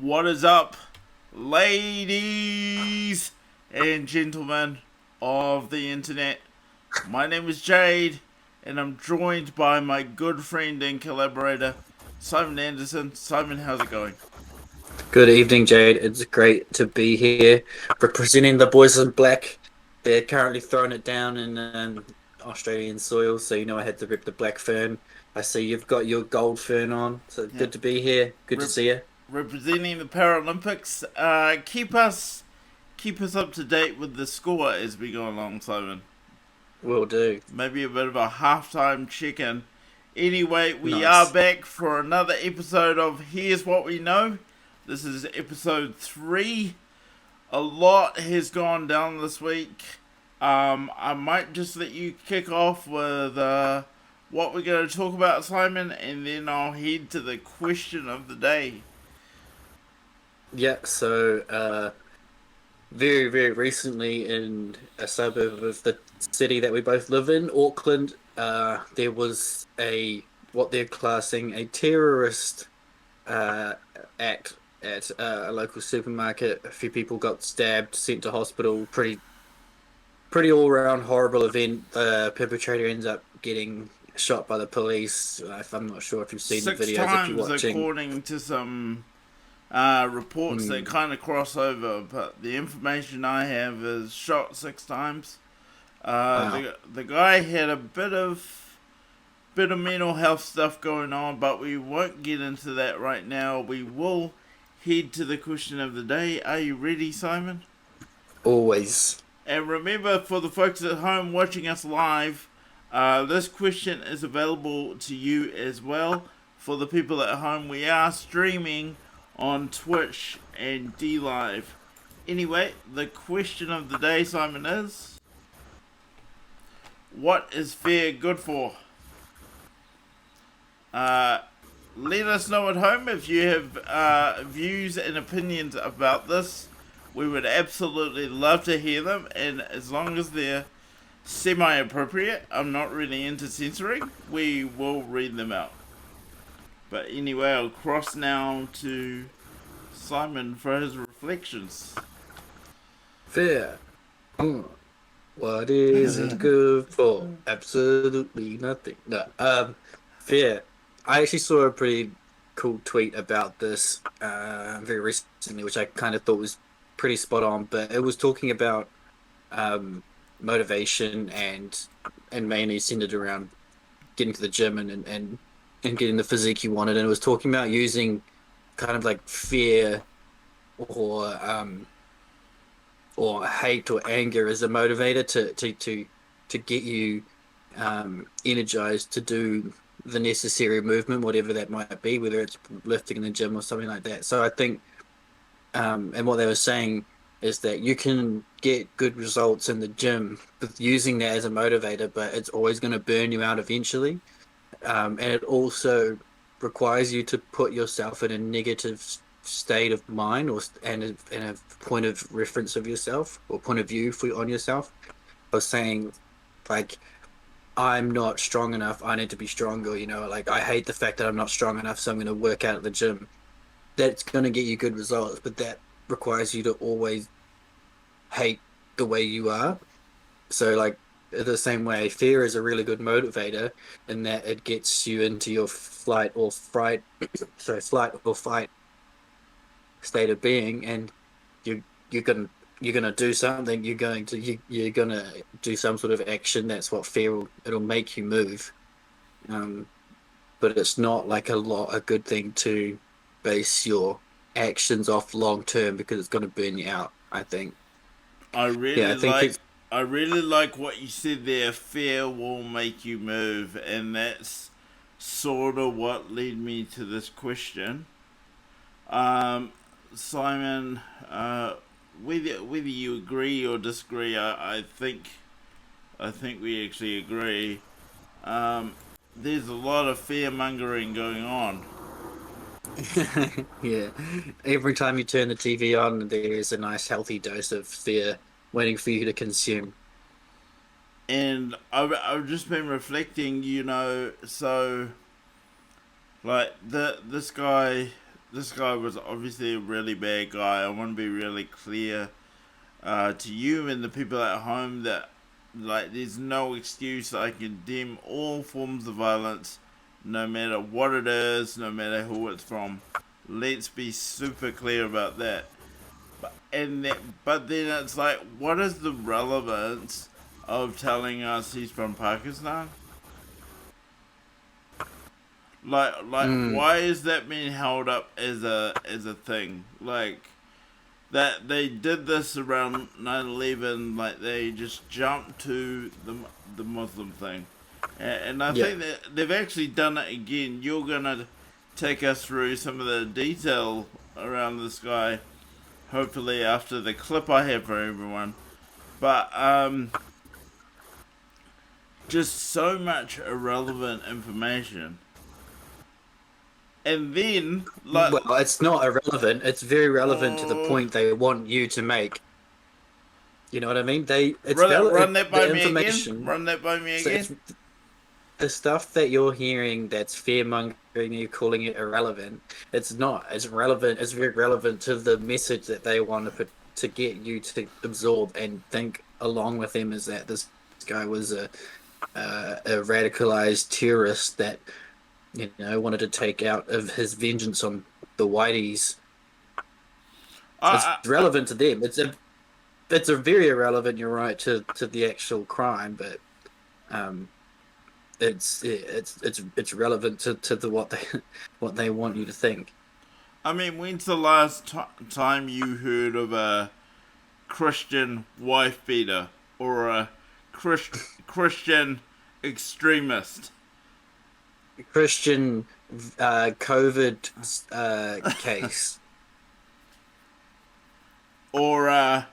What is up, ladies and gentlemen of the internet? My name is Jade, and I'm joined by my good friend and collaborator, Simon Anderson. Simon, how's it going? Good evening, Jade. It's great to be here representing the boys in black. They're currently throwing it down in Australian soil, so I had to rip the black fern. I see you've got your gold fern on, so Yeah, good to be here. Good to Rep- see you. representing the Paralympics. Keep us up to date with the score as we go along, Simon. Will do. Maybe a bit of a halftime check-in. Anyway, we are Nice. back for another episode of Here's What We Know. This is episode 3. A lot has gone down this week. I might just let you kick off with what we're going to talk about, Simon, and then I'll head to the question of the day. Yeah, very, very recently in a suburb of the city that we both live in, Auckland, there was what they're classing a terrorist uh, act at a local supermarket. A few people got stabbed, sent to hospital. Pretty all around horrible event. The perpetrator ends up getting shot by the police. I'm not sure if you've seen the Six videos if you're times, watching. according to some reports that Mm, kind of cross over, but the information I have is shot 6 times. wow. The guy had a bit of mental health stuff going on, but we won't get into that right now. We will head to the question of the day. Are you ready, Simon? Always. And remember, for the folks at home watching us live, this question is available to you as well. For the people at home, we are streaming on Twitch and D Live. Anyway, the question of the day, Simon, is what is fear good for? Uh, Let us know at home if you have views and opinions about this. We would absolutely love to hear them, and as long as they're semi appropriate, I'm not really into censoring, we will read them out. But anyway, I'll cross now to Simon for his reflections. Fair. Mm. What is it good for? Absolutely nothing. No. Fair. I actually saw a pretty cool tweet about this very recently, which I kind of thought was pretty spot on. But it was talking about um, motivation and mainly centered around getting to the gym and getting the physique you wanted. And it was talking about using kind of like fear or hate or anger as a motivator to get you energized to do the necessary movement, whatever that might be, whether it's lifting in the gym or something like that. So I think, and what they were saying is that you can get good results in the gym with using that as a motivator, but it's always going to burn you out eventually. And it also requires you to put yourself in a negative state of mind and a point of reference of yourself or point of view on yourself of saying like I'm not strong enough, I need to be stronger, like I hate the fact that I'm not strong enough, so I'm going to work out at the gym. That's going to get you good results, but that requires you to always hate the way you are. So like the same way, fear is a really good motivator in that it gets you into your flight or fright, sorry, flight or fight state of being, and you you're gonna do something. You're gonna do some sort of action. That's what fear will. It'll make you move. Um, but it's not like a good thing to base your actions off long term because it's gonna burn you out. I think. I Yeah, really I think like it's I really like what you said there. Fear will make you move, and that's sort of what led me to this question. Um, Simon, whether you agree or disagree, I think we actually agree. Um, there's a lot of fear mongering going on, yeah. Every time you turn the TV on, there's a nice healthy dose of fear waiting for you to consume. and I've just been reflecting. So like this guy this guy was obviously a really bad guy. I want to be really clear to you and the people at home that like there's no excuse. I condemn all forms of violence, no matter what it is, no matter who it's from. Let's be super clear about that. But then it's like, what is the relevance of telling us he's from Pakistan? Why is that being held up as a thing? Like, that they did this around 9/11, like they just jumped to the Muslim thing, and I think that they've actually done it again. You're gonna take us through some of the detail around this guy, hopefully after the clip I have for everyone. But just so much irrelevant information. And then, like, well, it's not irrelevant. It's very relevant to the point they want you to make. You know what I mean? Run that by me again. Run that by me again. So the stuff that you're hearing that's fear-mongering, you calling it irrelevant, it's not. It's relevant. It's very relevant to the message that they want to put, to get you to absorb and think along with them, is that this guy was a radicalized terrorist that, you know, wanted to take out of his vengeance on the whiteys. It's relevant to them. It's a very irrelevant, you're right, to the actual crime, but it's relevant to the what they want you to think. I mean, when's the last time you heard of a Christian wife beater or a Christian extremist? Christian COVID case, or a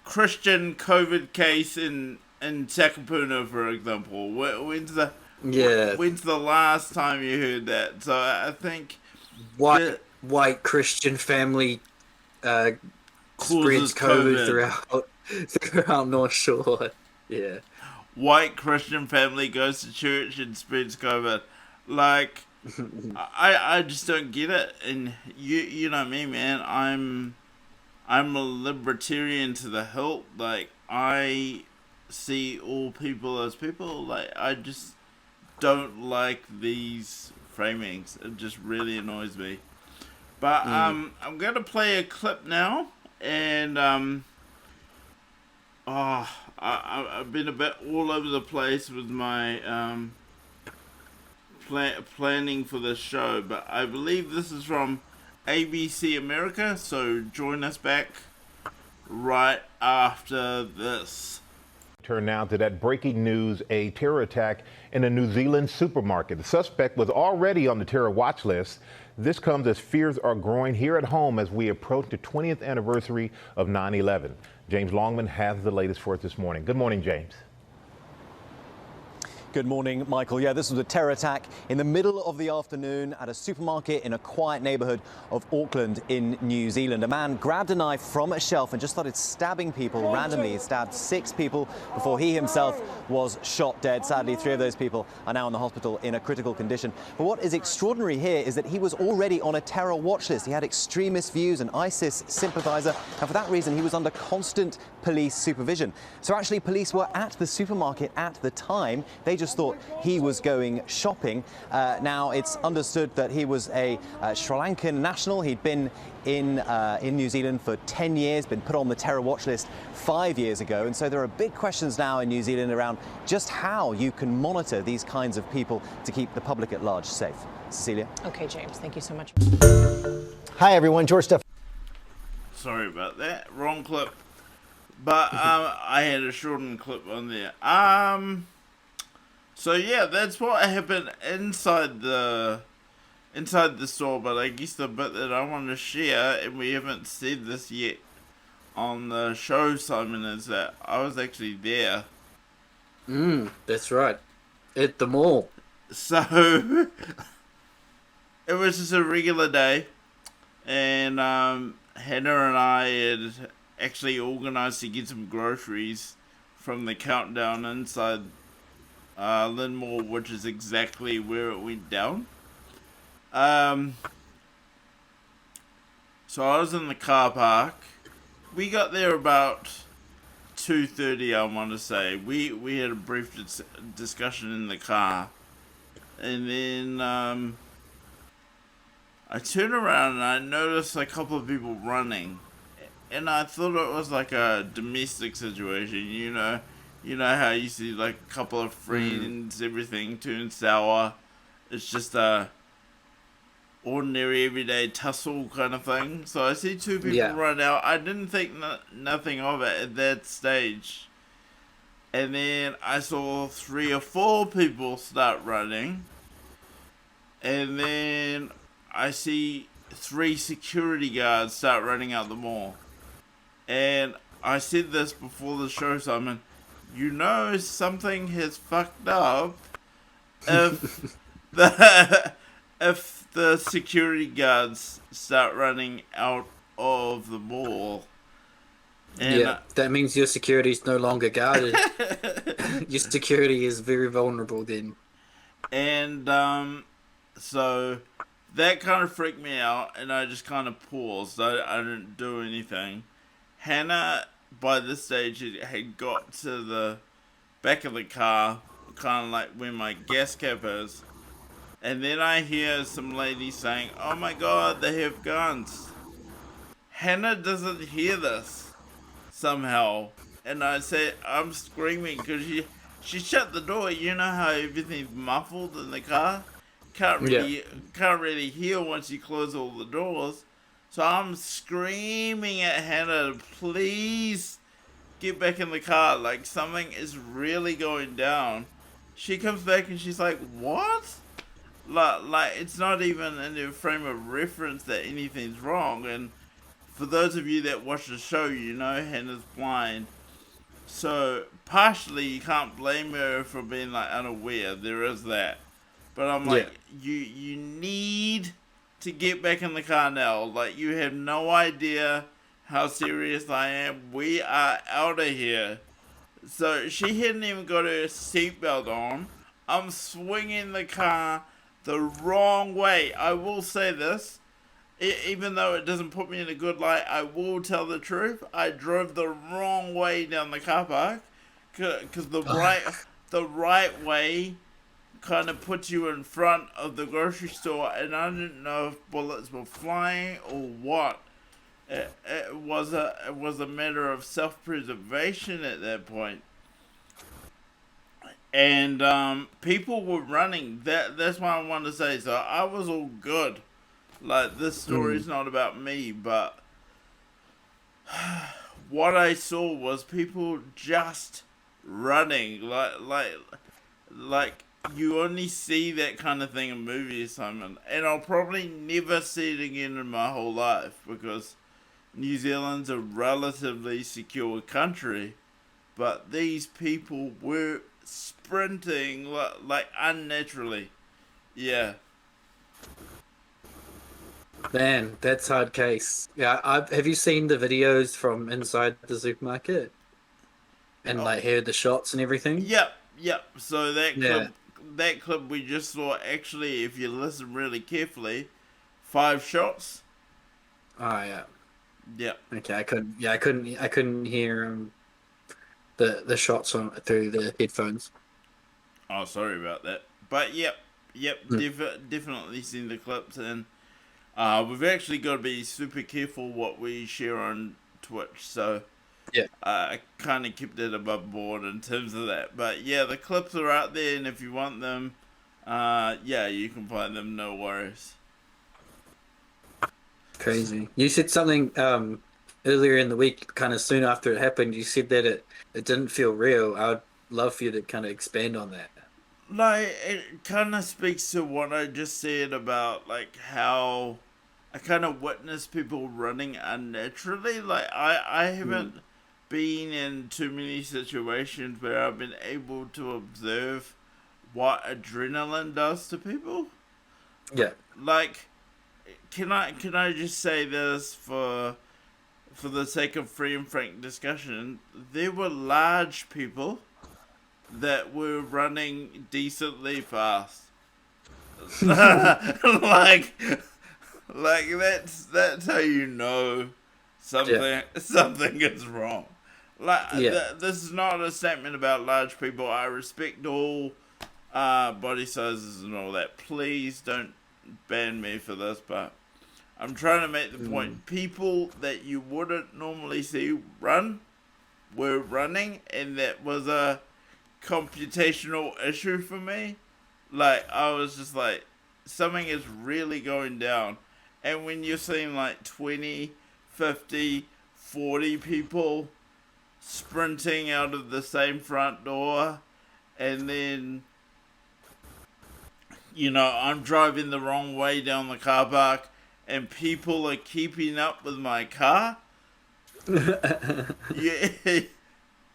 Christian COVID case in Sakapuna, for example. When's the last time you heard that? So I think white Christian family spreads COVID throughout North Shore. Yeah. White Christian family goes to church and spreads COVID. Like, I just don't get it. And you know me, man. I'm a libertarian to the hilt. Like, I see all people as people. Like, I just don't like these framings. It just really annoys me. But I'm gonna play a clip now, and I've been a bit all over the place with my planning for this show, but I believe this is from ABC America, so join us back right after this. Turn now to that breaking news, a terror attack in a New Zealand supermarket. The suspect was already on the terror watch list. This comes as fears are growing here at home as we approach the 20th anniversary of 9/11. James Longman has the latest for us this morning. Good morning, James. Good morning, Michael. Yeah, this was a terror attack in the middle of the afternoon at a supermarket in a quiet neighborhood of Auckland in New Zealand. A man grabbed a knife from a shelf and just started stabbing people randomly. He stabbed 6 people before he himself was shot dead. Sadly, 3 of those people are now in the hospital in a critical condition. But what is extraordinary here is that he was already on a terror watch list. He had extremist views, an ISIS sympathizer, and for that reason, he was under constant police supervision. So actually, police were at the supermarket at the time. They just thought he was going shopping. Now, it's understood that he was a Sri Lankan national. He'd been in New Zealand for 10 years, been put on the terror watch list 5 years ago. And so there are big questions now in New Zealand around just how you can monitor these kinds of people to keep the public at large safe. Cecilia? Okay, James, thank you so much. Hi, everyone. George Steff. Sorry about that. Wrong clip. But I had a shortened clip on there. So yeah, that's what happened inside the store. But I guess the bit that I want to share, and we haven't said this yet on the show, Simon, is that I was actually there. That's right. At the mall. So it was just a regular day, and Hannah and I had actually organised to get some groceries from the countdown inside Lynn Mall, which is exactly where it went down. So I was in the car park. We got there about 2:30. I want to say we had a brief discussion in the car, and then I turned around and I noticed a couple of people running, and I thought it was like a domestic situation. You know how you see like a couple of friends, everything turns sour. It's just a ordinary everyday tussle kind of thing. So I see two people run out. I didn't think nothing of it at that stage. And then I saw 3 or 4 people start running. And then I see 3 security guards start running out the mall. And I said this before the show, Simon. You know something has fucked up if if the security guards start running out of the mall. And that means your security is no longer guarded. Your security is very vulnerable then. And so that kind of freaked me out, and I just kind of paused. I didn't do anything. Hannah, by this stage, had got to the back of the car, kind of like where my gas cap is. And then I hear some lady saying, "Oh my god, they have guns." Hannah doesn't hear this somehow. And I say, I'm screaming because she shut the door. You know how everything's muffled in the car? Can't really hear once you close all the doors. So I'm screaming at Hannah to please get back in the car. Like something is really going down. She comes back and she's like, "What?" Like it's not even in the frame of reference that anything's wrong. And for those of you that watch the show, you know Hannah's blind. So partially you can't blame her for being like unaware. There is that. But I'm like, you need to get back in the car now. Like you have no idea how serious I am. We are out of here. So she hadn't even got her seatbelt on. I'm swinging the car the wrong way. I will say this, even though it doesn't put me in a good light, I will tell the truth. I drove the wrong way down the car park, because the right way kind of puts you in front of the grocery store, and I didn't know if bullets were flying or what. It was a matter of self-preservation at that point. And people were running. That's what I wanted to say. So I was all good. Like this story's not about me, but what I saw was people just running. Like you only see that kind of thing in movies, Simon. And I'll probably never see it again in my whole life because New Zealand's a relatively secure country. But these people were sprinting like unnaturally. Yeah. Man, that's hard case. Yeah, have you seen the videos from inside the supermarket? And like heard the shots and everything? Yep. So that clip we just saw, actually, if you listen really carefully, 5 shots. Oh yeah. Yep. Okay, I couldn't hear the shots on through the headphones. Oh, sorry about that. But yep, definitely seen the clips, and we've actually got to be super careful what we share on Twitch. So I kind of kept it above board in terms of that. But yeah, the clips are out there, and if you want them, you can find them. No worries. Crazy. You said something earlier in the week, kind of soon after it happened. You said that it didn't feel real. I'd love for you to kind of expand on that. Like, it kind of speaks to what I just said about, like, how I kind of witness people running unnaturally. Like, I haven't been in too many situations where I've been able to observe what adrenaline does to people. Yeah. Like, can I just say this for the sake of free and frank discussion? There were large people that were running decently fast. like that's how you know something is wrong. Like this is not a statement about large people. I respect all body sizes and all that. Please don't ban me for this, but I'm trying to make the point. People that you wouldn't normally see were running, and that was a computational issue for me. Like, I was just like, something is really going down. And when you're seeing like 20, 50, 40 people sprinting out of the same front door, and then, I'm driving the wrong way down the car park, and people are keeping up with my car. Yeah,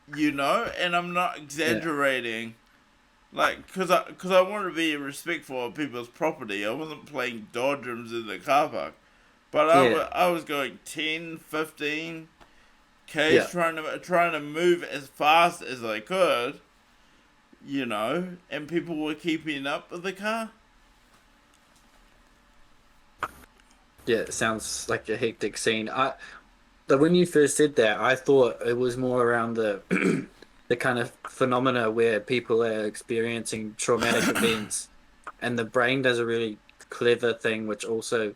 and I'm not exaggerating. Like, cause I want to be respectful of people's property. I wasn't playing dodgems in the car park, but I was going 10, 15 k's trying to move as fast as I could, and people were keeping up with the car. Yeah, it sounds like a hectic scene. But when you first said that, I thought it was more around the the kind of phenomena where people are experiencing traumatic events, and the brain does a really clever thing, which also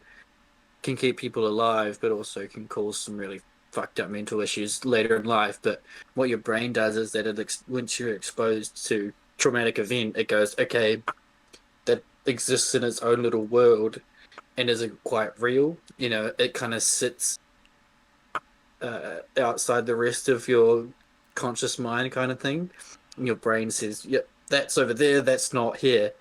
can keep people alive, but also can cause some really fucked up mental issues later in life. But what your brain does is that once you're exposed to traumatic event, it goes, okay, that exists in its own little world and isn't quite real. It kind of sits outside the rest of your conscious mind, kind of thing. And your brain says, yep, that's over there, that's not here.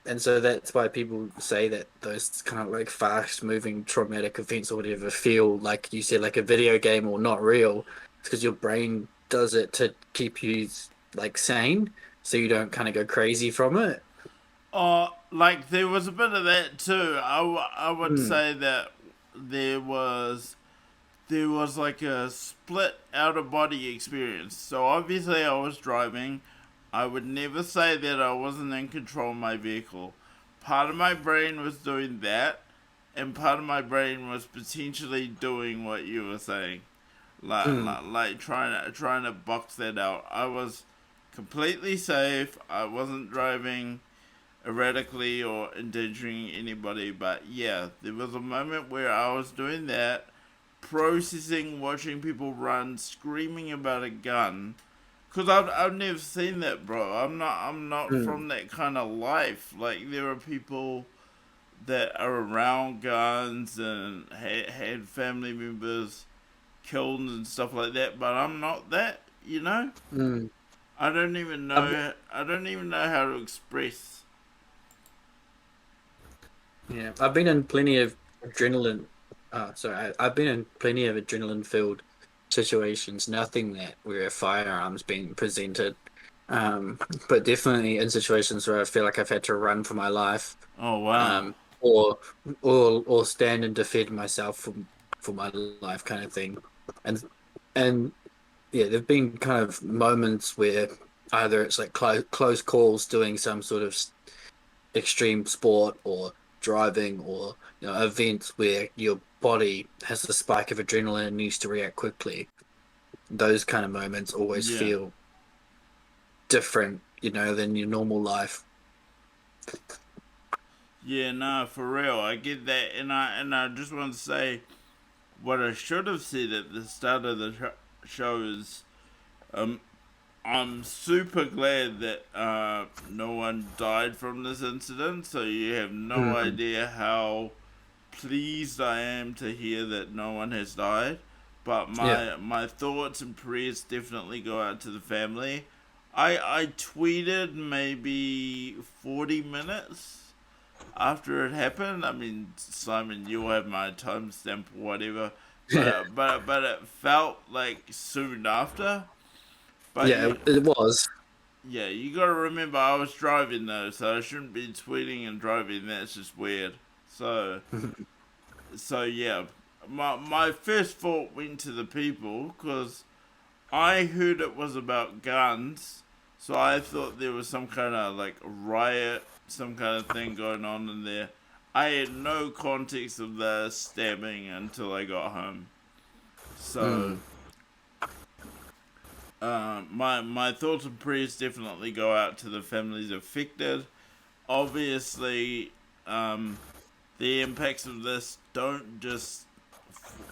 And so that's why people say that those kind of like fast moving traumatic events or whatever feel like, you said, like a video game or not real. It's because your brain does it to keep you like sane, so you don't kind of go crazy from it. Like there was a bit of that too. I would say that there was like a split out of body experience. So obviously I was driving. I would never say that I wasn't in control of my vehicle. Part of my brain was doing that, and part of my brain was potentially doing what you were saying, like trying to box that out. I was completely safe. I wasn't driving erratically or endangering anybody. But yeah, there was a moment where I was doing that, processing, watching people run, screaming about a gun. Cause I've never seen that, bro. I'm not from that kind of life. Like there are people that are around guns and had family members killed and stuff like that, but I'm not that. I don't even know. I don't even know how to express. Yeah, I've been in plenty of adrenaline. I've been in plenty of adrenaline-filled situations. Nothing that where a firearm's being presented, but definitely in situations where I feel like I've had to run for my life. Oh wow! Or stand and defend myself for my life, kind of thing. And yeah, there've been kind of moments where either it's like close calls doing some sort of extreme sport or driving, or events where your body has a spike of adrenaline and needs to react quickly. Those kind of moments always feel different, than your normal life. Yeah, no, for real. I get that, and I just want to say what I should have said at the start of the show is, I'm super glad that no one died from this incident. So you have no idea how pleased I am to hear that no one has died. But my thoughts and prayers definitely go out to the family. I tweeted maybe 40 minutes after it happened. I mean, Simon, you'll have my timestamp or whatever. But it felt like soon after. But it was. Yeah, you gotta remember I was driving though, so I shouldn't be tweeting and driving. That's just weird. So yeah, my first thought went to the people because I heard it was about guns, so I thought there was some kind of like riot some kind of thing going on in there. I had no context of the stabbing until I got home. So, my thoughts and prayers definitely go out to the families affected. Obviously, the impacts of this don't just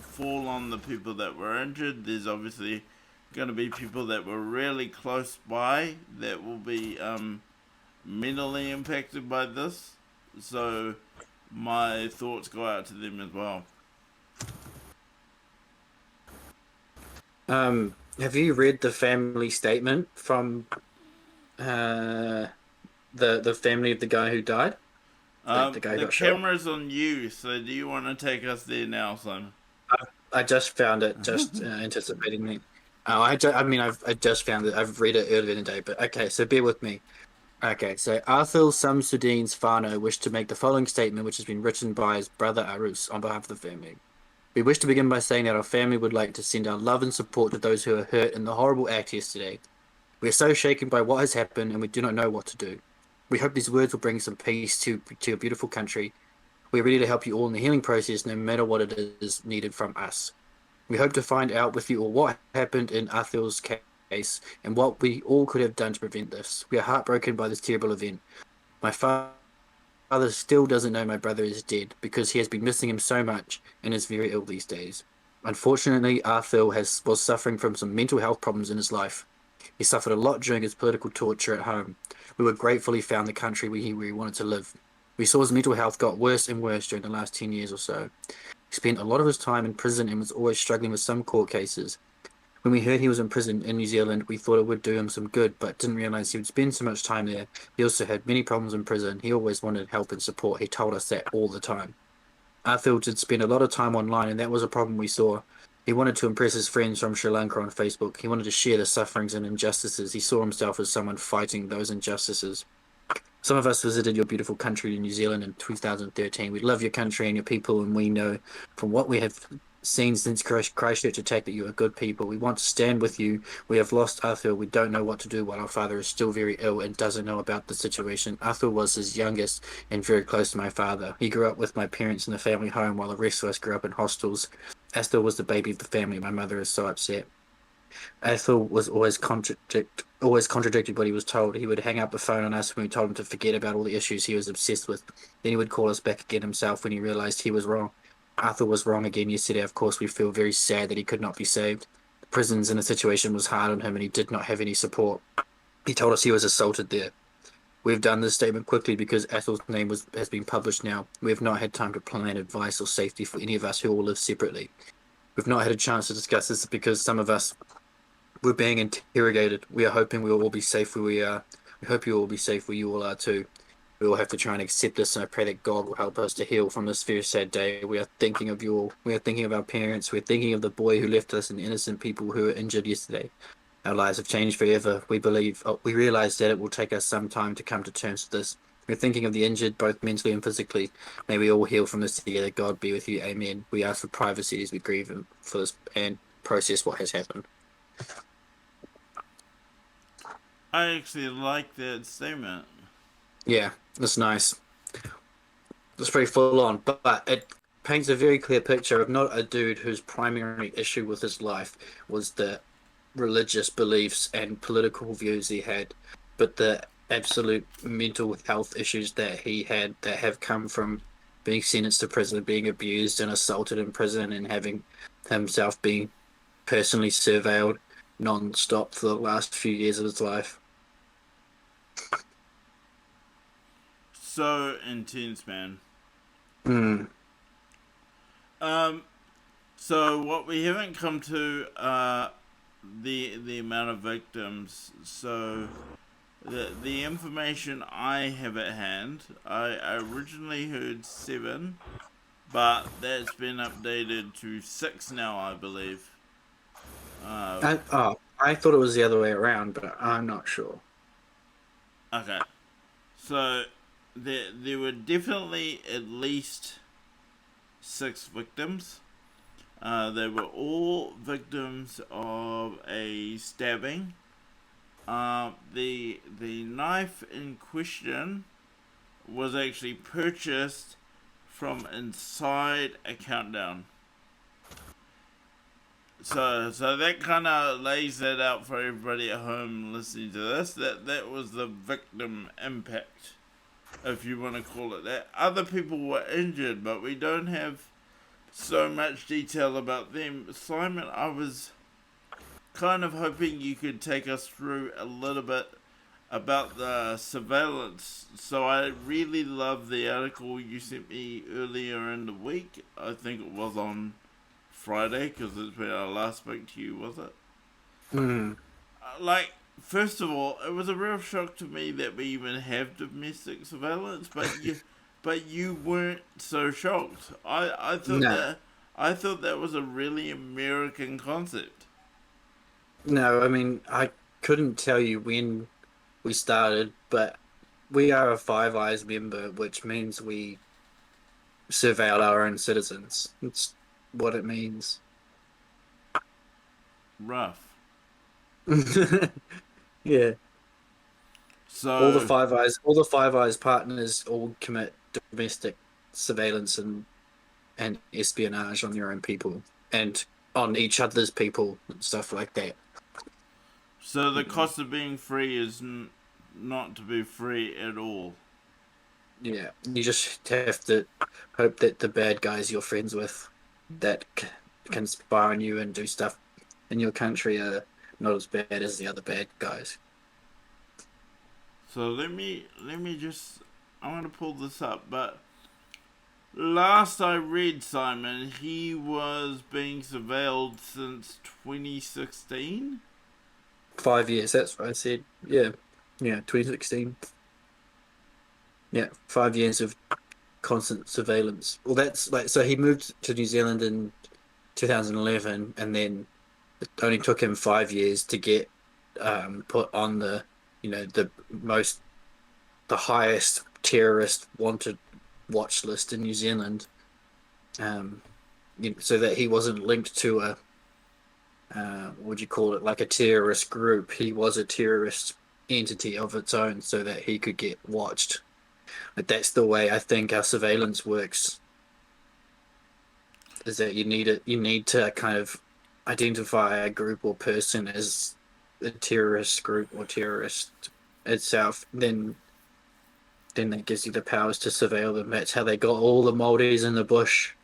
fall on the people that were injured. There's obviously going to be people that were really close by that will be mentally impacted by this. So my thoughts go out to them as well. Have you read the family statement from the family of the guy who died? The guy who The got shot? camera's on you, so do you want to take us there now, Simon? I just found it, just anticipating me. Oh, I just found it. I've read it earlier in the day, but okay, so bear with me. Okay, so Arthur Samsudeen's whānau wished to make the following statement, which has been written by his brother Arus on behalf of the family. We wish to begin by saying that our family would like to send our love and support to those who are hurt in the horrible act yesterday. We are so shaken by what has happened, and we do not know what to do. We hope these words will bring some peace to your beautiful country. We are ready to help you all in the healing process, no matter what it is needed from us. We hope to find out with you all what happened in Arthur's case and what we all could have done to prevent this. We are heartbroken by this terrible event. My father still doesn't know my brother is dead because he has been missing him so much and is very ill these days. Unfortunately, Arthur was suffering from some mental health problems in his life. He suffered a lot during his political torture at home. We were grateful he found the country where he wanted to live. We saw his mental health got worse and worse during the last 10 years or so. He spent a lot of his time in prison and was always struggling with some court cases. When we heard he was in prison in New Zealand, we thought it would do him some good, but didn't realize he would spend so much time there. He also had many problems in prison. He always wanted help and support. He told us that all the time. Arthur did spend a lot of time online, and that was a problem we saw. He wanted to impress his friends from Sri Lanka on Facebook. He wanted to share the sufferings and injustices. He saw himself as someone fighting those injustices. Some of us visited your beautiful country in New Zealand in 2013. We love your country and your people, and we know from what we have seen since Christchurch attack that you are good people. We want to stand with you. We have lost Arthur. We don't know what to do while our father is still very ill and doesn't know about the situation. Arthur was his youngest and very close to my father. He grew up with my parents in the family home while the rest of us grew up in hostels. Arthur was the baby of the family. My mother is so upset. Arthur was always contradicted what he was told. He would hang up the phone on us when we told him to forget about all the issues he was obsessed with. Then he would call us back again himself when he realized he was wrong. Arthur was wrong again yesterday. Of course, we feel very sad that he could not be saved. The prisons and the situation was hard on him, and he did not have any support. He told us he was assaulted there. We've done this statement quickly because Athel's name has been published now. We have not had time to plan advice or safety for any of us who all live separately. We've not had a chance to discuss this because some of us were being interrogated. We are hoping we will all be safe where we are. We hope you will all be safe where you all are too. We all have to try and accept this, and I pray that God will help us to heal from this very sad day. We are thinking of you all. We are thinking of our parents. We're thinking of the boy who left us and innocent people who were injured yesterday. Our lives have changed forever. We realize that it will take us some time to come to terms with this. We're thinking of the injured, both mentally and physically. May we all heal from this together. God be with you. Amen. We ask for privacy as we grieve for this and process what has happened. I actually like that statement. Yeah, that's nice. It's pretty full on, but it paints a very clear picture of not a dude whose primary issue with his life was the religious beliefs and political views he had, but the absolute mental health issues that he had that have come from being sentenced to prison, being abused and assaulted in prison, and having himself being personally surveilled non-stop for the last few years of his life. So intense, man. So what we haven't come to the amount of victims. So the information I have at hand, I originally heard 7, but that's been updated to 6 now, I believe. I thought it was the other way around, but I'm not sure. Okay, so there were definitely at least 6 victims. They were all victims of a stabbing. The knife in question was actually purchased from inside a countdown. So that kind of lays that out for everybody at home listening to this. That was the victim impact, if you want to call it that. Other people were injured, but we don't have so much detail about them. Simon, I was kind of hoping you could take us through a little bit about the surveillance. So I really love the article you sent me earlier in the week. I think it was on Friday, because it's when I last spoke to you, was it? Like, first of all, it was a real shock to me that we even have domestic surveillance, but you weren't so shocked. I thought that was a really American concept. No, I mean, I couldn't tell you when we started, but we are a Five Eyes member, which means we surveil our own citizens. It's what it means. Rough. Yeah. So All the Five Eyes partners all commit domestic surveillance and espionage on their own people and on each other's people and stuff like that. So the cost of being free is not to be free at all. Yeah, you just have to hope that the bad guys you're friends with that can spy on you and do stuff in your country are not as bad as the other bad guys. So let me just, I'm gonna pull this up, but last I read, Simon, he was being surveilled since 2016. 5 years, that's what I said. Yeah, 2016. Yeah, 5 years of constant surveillance. Well, that's like, so he moved to New Zealand in 2011, and then it only took him 5 years to get put on the, the highest terrorist wanted watch list in New Zealand, so that he wasn't linked to a, what would you call it, like a terrorist group. He was a terrorist entity of its own, so that he could get watched. But that's the way I think our surveillance works. Is that you need to kind of identify a group or person as a terrorist group or terrorist itself. Then that gives you the powers to surveil them. That's how they got all the Māoris in the bush.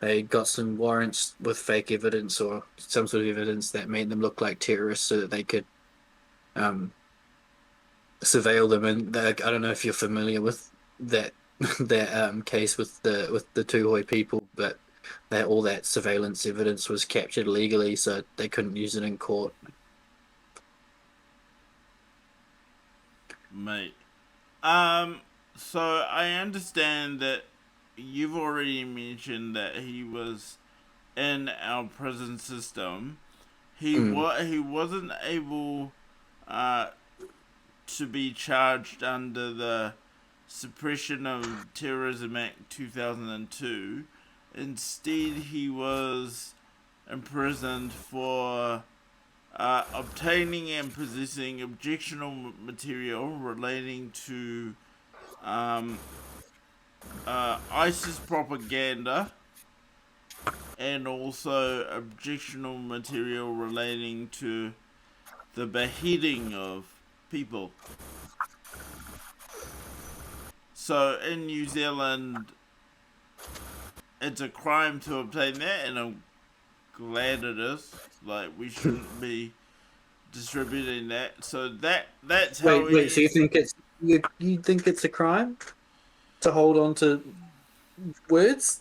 They got some warrants with fake evidence or some sort of evidence that made them look like terrorists, so that they could surveil them. And I don't know if you're familiar with that case with the Tuhoi people, but that all that surveillance evidence was captured legally, so they couldn't use it in court. Mate. So I understand that you've already mentioned that he was in our prison system. He wasn't able to be charged under the Suppression of Terrorism Act 2002. Instead, he was imprisoned for obtaining and possessing objectionable material relating to ISIS propaganda, and also objectionable material relating to the beheading of people. So in New Zealand, it's a crime to obtain that, and I'm glad it is. Like, we shouldn't be distributing that. So that's how. Wait. So you think it's a crime to hold on to words?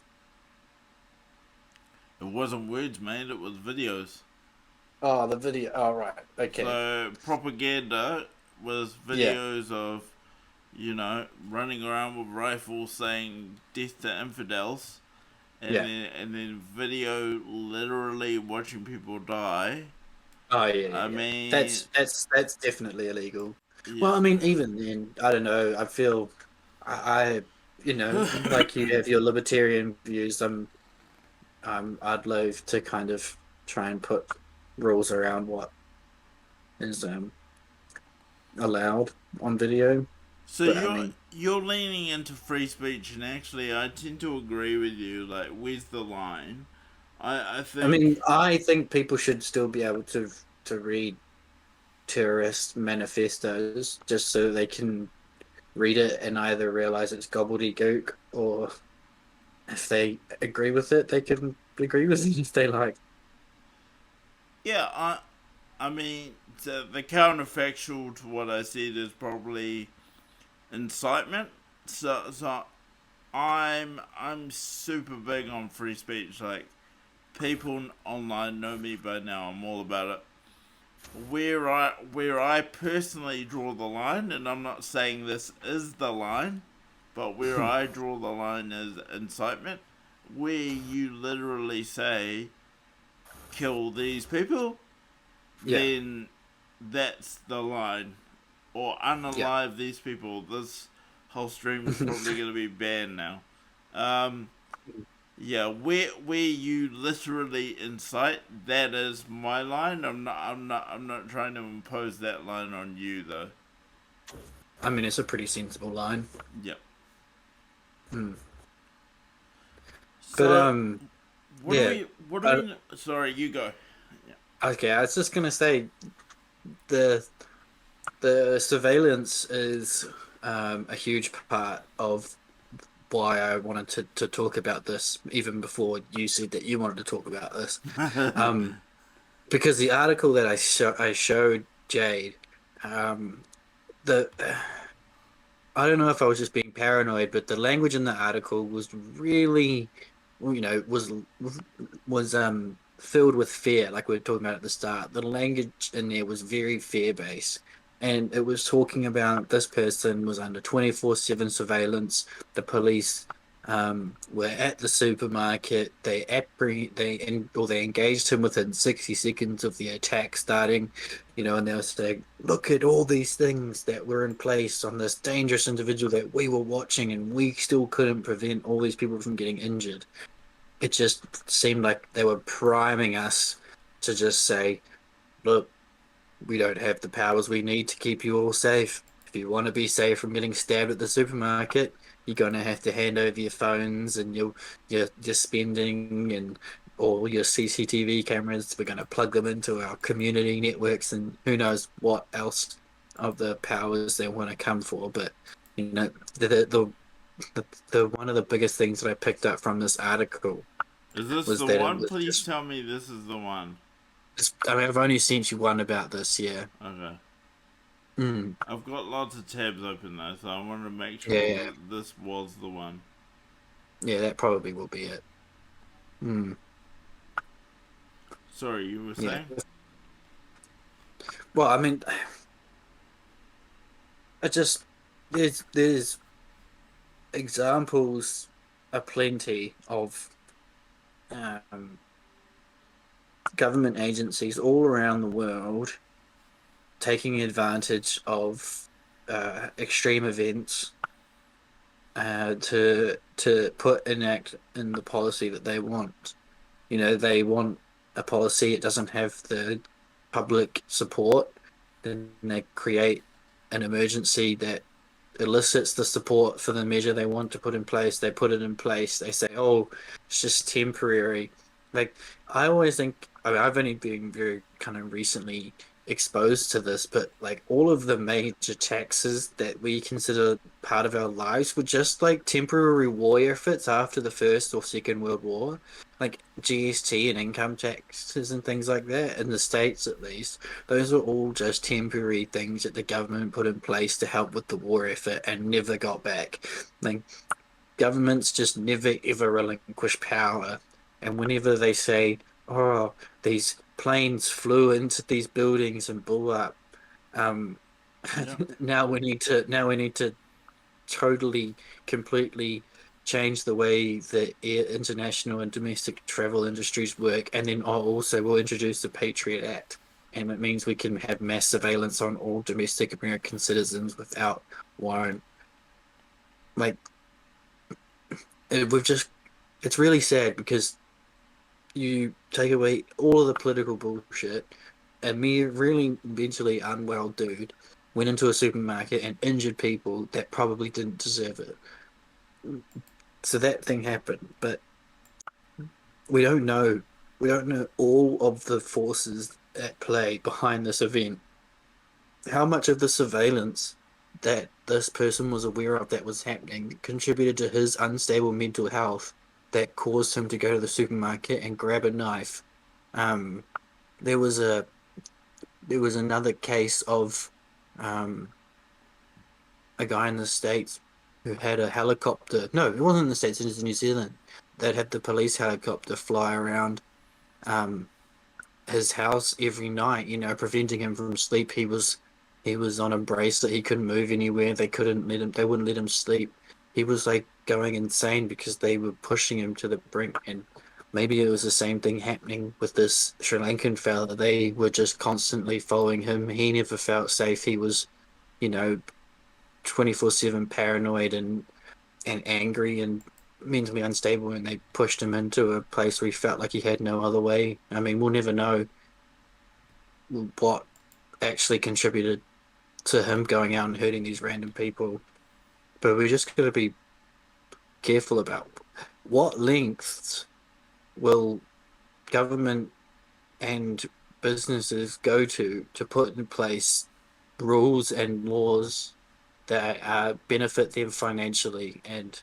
It wasn't words, man. It was videos. Oh, the video. Oh, right. Okay. So propaganda was videos of, running around with rifles saying "death to infidels," and then video literally watching people die. Oh yeah. I mean, that's definitely illegal. Yeah. Well, I mean, even then, I don't know. I feel, I like you have your libertarian views. I'd loathe to kind of try and put rules around what is allowed on video. So But you're leaning into free speech, and actually, I tend to agree with you. Like, where's the line? I think I think people should still be able to read terrorist manifestos just so they can read it and either realize it's gobbledygook, or if they agree with it, they can agree with it if they like. yeah. I mean, the counterfactual to what I said is probably incitement. So I'm super big on free speech. Like, people online know me by now. I'm all about it. Where I personally draw the line, and I'm not saying this is the line, but where I draw the line is incitement, where you literally say kill these people, Yeah, then that's the line, or yeah. unalive these people. This whole stream is probably going to be banned now. Um, Yeah, where you literally incite, that is my line. I'm not trying to impose that line on you though. I mean, it's a pretty sensible line. Yep. Hmm. But So what do yeah. we what do Uh, we sorry, you go. Yeah. okay, I was just gonna say the the surveillance is a huge part of why I wanted to talk about this even before you said that you wanted to talk about this. Um, because the article that I showed Jade, um, the I don't know if I was just being paranoid, but the language in the article was really, was filled with fear, like we were talking about at the start. The language in there was very fear-based, and it was talking about this person was under 24/7 surveillance. The police were at the supermarket. They engaged him within 60 seconds of the attack starting, and they were saying, look at all these things that were in place on this dangerous individual that we were watching, and we still couldn't prevent all these people from getting injured. It just seemed like they were priming us to just say, look, we don't have the powers we need to keep you all safe. If you want to be safe from getting stabbed at the supermarket, you're gonna have to hand over your phones and your spending and all your CCTV cameras. We're gonna plug them into our community networks and who knows what else of the powers they want to come for. But the one of the biggest things that I picked up from this article Is this was the that it one? was Please just. tell me this is the one. I mean, I've only sent you one about this, yeah. Okay. Mm, I've got lots of tabs open though, so I wanted to make yeah, sure yeah, that this was the one. yeah. That probably will be it. Mm, Sorry, you were yeah. saying? Well, I mean, I just there's examples aplenty of um, government agencies all around the world taking advantage of extreme events to enact in the policy that they want. They want a policy, it doesn't have the public support, then they create an emergency that elicits the support for the measure they want to put in place. They put it in place. They say, "Oh, it's just temporary." Like, I always think, I mean, I've only been very kind of recently exposed to this, but like all of the major taxes that we consider part of our lives were just like temporary war efforts after the First or Second World War, like GST and income taxes and things like that in the States at least. Those are all just temporary things that the government put in place to help with the war effort and never got back. Like, governments just never ever relinquish power. And whenever they say, "Oh, these planes flew into these buildings and blew up," um, Yeah. now we need to totally, completely change the way that international and domestic travel industries work, and then also we'll introduce the Patriot Act, and it means we can have mass surveillance on all domestic American citizens without warrant. Like, we've just, it's really sad because you take away all of the political bullshit, and me, really mentally unwell dude, went into a supermarket and injured people that probably didn't deserve it. So that thing happened, but we don't know. We don't know all of the forces at play behind this event. How much of the surveillance that this person was aware of that was happening contributed to his unstable mental health that caused him to go to the supermarket and grab a knife. Um, there was another case of um, a guy in the States who had a helicopter. No, it wasn't in the States, it was in New Zealand. That had the police helicopter fly around um, his house every night, preventing him from sleep. He was on a bracelet. He couldn't move anywhere. They wouldn't let him sleep. He was like going insane because they were pushing him to the brink. And maybe it was the same thing happening with this Sri Lankan fella. They were just constantly following him. He never felt safe. He was, 24/7 paranoid and angry and mentally unstable, and they pushed him into a place where he felt like he had no other way. I mean, we'll never know what actually contributed to him going out and hurting these random people, but we just got to be careful about what lengths will government and businesses go to put in place rules and laws that benefit them financially and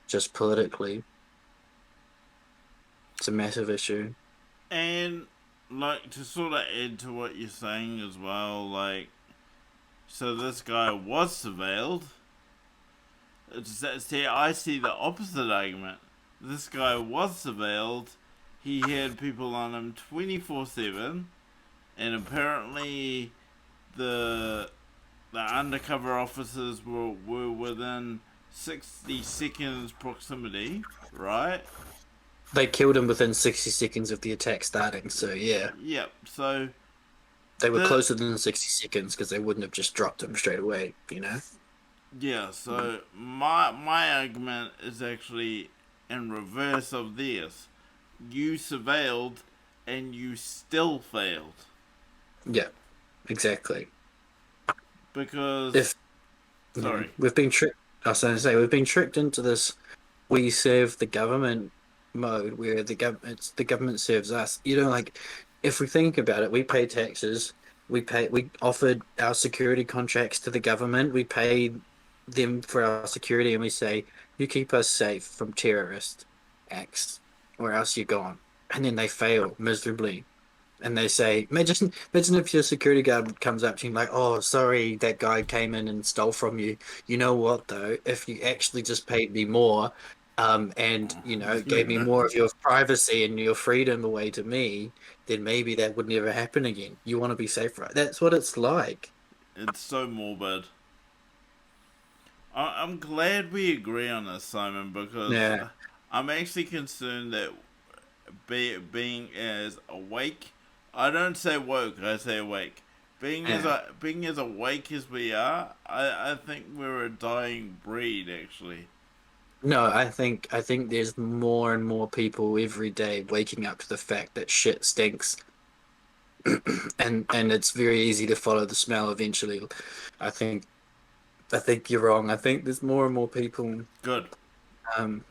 just politically. It's a massive issue. And like to sort of add to what you're saying as well, like, so this guy was surveilled. See, I see the opposite argument. This guy was surveilled. He had people on him 24/7, and apparently the undercover officers were within 60 seconds proximity, right? They killed him within 60 seconds of the attack starting, so yeah. Yep, so they were closer than 60 seconds because they wouldn't have just dropped him straight away, Yeah, so my argument is actually in reverse of theirs. You surveilled and you still failed. Yeah, exactly. Because we've been tricked. I was going to say we've been tricked into this. We serve the government mode where the government serves us. Like if we think about it, we pay taxes. We offered our security contracts to the government. We pay them for our security, and we say, "You keep us safe from terrorist acts, or else you're gone." And then they fail miserably. And they say, imagine if your security guard comes up to you like, "Oh, sorry, that guy came in and stole from you. You know what, though? If you actually just paid me more, and, gave me more of your privacy and your freedom away to me, then maybe that would never happen again. You want to be safe, right?" That's what it's like. It's so morbid. I'm glad we agree on this, Simon, because I'm actually concerned that being as awake, I don't say woke, I say awake. Being as awake as we are, I think we're a dying breed, actually. No, I think there's more and more people every day waking up to the fact that shit stinks, and it's very easy to follow the smell eventually. I think you're wrong. I think there's more and more people. Good.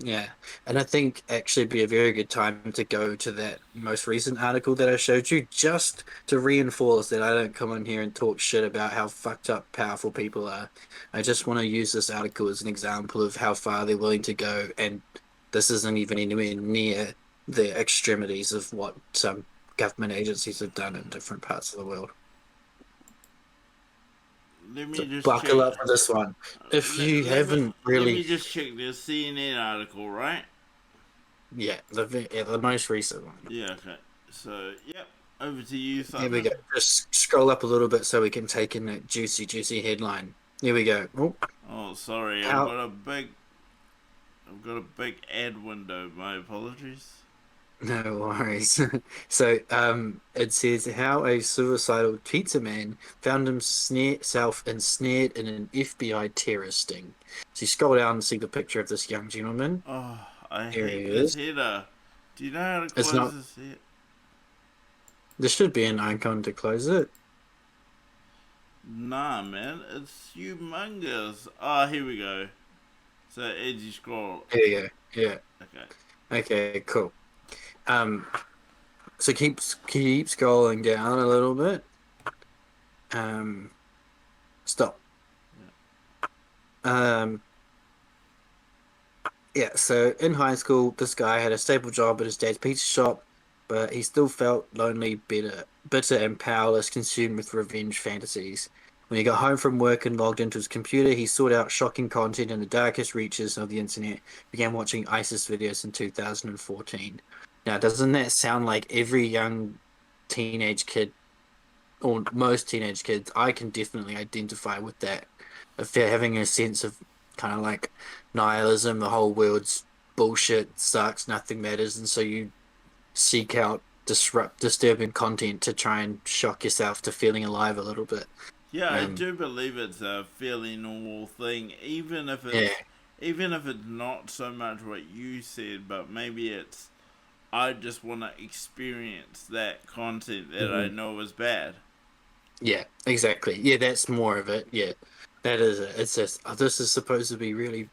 Yeah, and I think actually it'd be a very good time to go to that most recent article that I showed you, just to reinforce that I don't come on here and talk shit about how fucked up powerful people are. I just want to use this article as an example of how far they're willing to go, and this isn't even anywhere near the extremities of what some government agencies have done in different parts of the world. Let me just buckle up for this one. If you haven't really... Let me just check the CNN article, right? Yeah, the most recent one. Yeah, okay. So, yep, over to you, Simon. Here we go. Just scroll up a little bit so we can take in that juicy headline. Here we go. Oh, sorry, I've got a big ad window. My apologies. No worries. So it says how a suicidal pizza man found himself ensnared in an FBI terror sting. So you scroll down and see the picture of this young gentleman. Oh, I hate this header. Do you know how to close this header? There should be an icon to close it. Nah, man, it's humongous. Oh, here we go. So edgy scroll. There you go. Yeah. Okay. Okay. Cool. Um. So keep scrolling down a little bit. Um. Stop. Um. Yeah. So in high school, this guy had a stable job at his dad's pizza shop, but he still felt lonely, bitter, and powerless, consumed with revenge fantasies. When he got home from work and logged into his computer, he sought out shocking content in the darkest reaches of the internet, began watching ISIS videos in 2014. Now, doesn't that sound like every young teenage kid, or most teenage kids? I can definitely identify with that. If they're having a sense of kind of like nihilism, the whole world's bullshit, sucks, nothing matters, and so you seek out disturbing content to try and shock yourself to feeling alive a little bit. Yeah, I Um, do believe it's a fairly normal thing, yeah, even if it's not so much what you said, but maybe it's I just want to experience that content that I mhm. know is bad. Yeah, exactly. Yeah, that's more of it. Yeah, that is it. It's just this is supposed to be really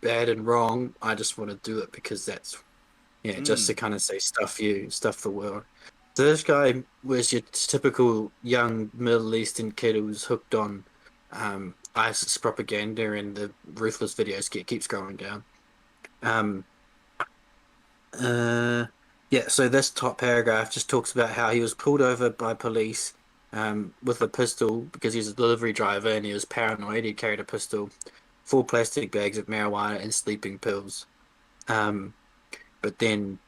bad and wrong. I just want to do it because that's yeah, just Mm. to kind of say stuff the world. So this guy was your typical young Middle Eastern kid who was hooked on ISIS propaganda and the ruthless videos keeps going down. Um, uh, yeah, so this top paragraph just talks about how he was pulled over by police with a pistol because he was a delivery driver and he was paranoid. He carried a pistol, 4 plastic bags of marijuana, and sleeping pills. Um, but then